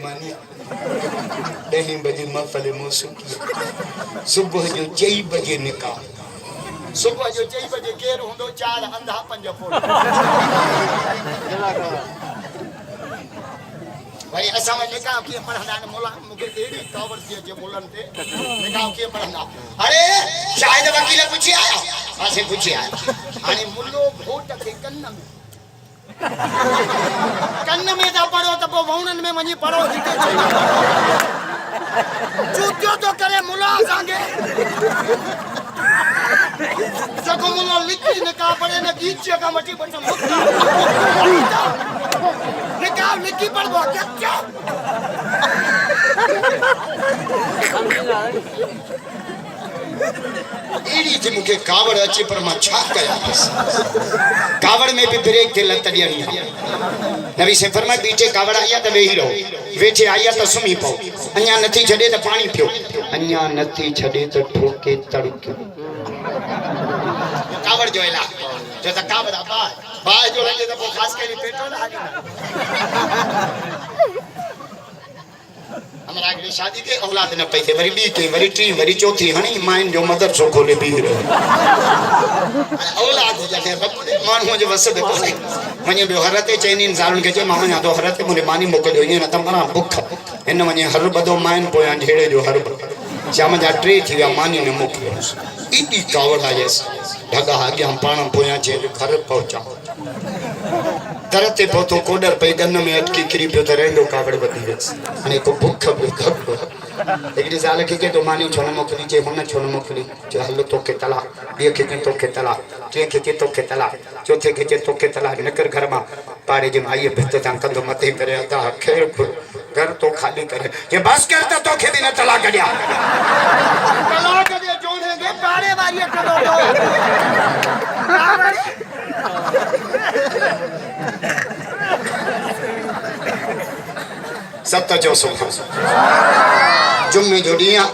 मानी 10 बजे महफिल मौसूकी सुबह जो 4 बजे निकाह सुबह जो 4 बजे केर होंदो 4 अंधा 5 फोड़ भाई असा में निकाह के पढ़ना ने मोला मुके एड़ी कावर दिए जे बोलन ते निकाह के पढ़ना अरे शायद वकील पूछी आया आसे पूछी आया आणि मुल्लो वोट के कन्न में दा पढ़ो त पो वौणन में वनी पढ़ो हिते चूतियो तो करे मुला सांगे जको मुला लिखी निकाह पढ़े न गीचे का मटी बचम निकाह लिखी पढ़ दो क्या एड़ी जे मुके कावड़ अचे पर मां छा कया कावड़ में भी ब्रेक थे लत ॾियणी नबी से फरमाया बीठे कावड़ आया त वेही रहो वेठे आया त सुमी पओ अन्या नथी छडे त पानी पियो अन्या नथी छडे त ठोके तड़के कावड़ जो एला जो त कावड़ बा जो लगे त को खास के पेटो ना हमरा अगली शादी के औलाद न पई थे वरी बी के वरी टी वरी चौथी हणी माइन जो मदरसो खोले बी रहे औलाद जके रब दे मानू जो वसद कोने वने बे हरते चैनिन जालुन के जे मामा या तो हरते मुने मानी मोकलियो इन न तमरा भुख इन वने हर बदो माइन पोया ढेड़े जो हर शाम जा 3 थी विया मानी ने मोकलियो इडी कावड़ा जैस ढगा आगे हम पाण पोया जे घर पहुंचा तरते पोतो कोडर पे गन में अटकी किरी पे तो रेंदो कावड़ बदी वेस अने को भूख भूख एकडी जाल के तो मानी छोन मोकली जे हुन छोन मोकली जे हल्लो तो के तला बे के तो के तला जे के तो के तला चौथे के तो के तला नकर घर में पाड़े जे आइए भित ता कंदो मथे करे अदा खेर घर तो खाली करे जे बस करता तो के भी न तला गड्या तला गड्या जोड़ेंगे पाड़े वाली करो सब तो जो सुख जुम्मे जो ॾींहुं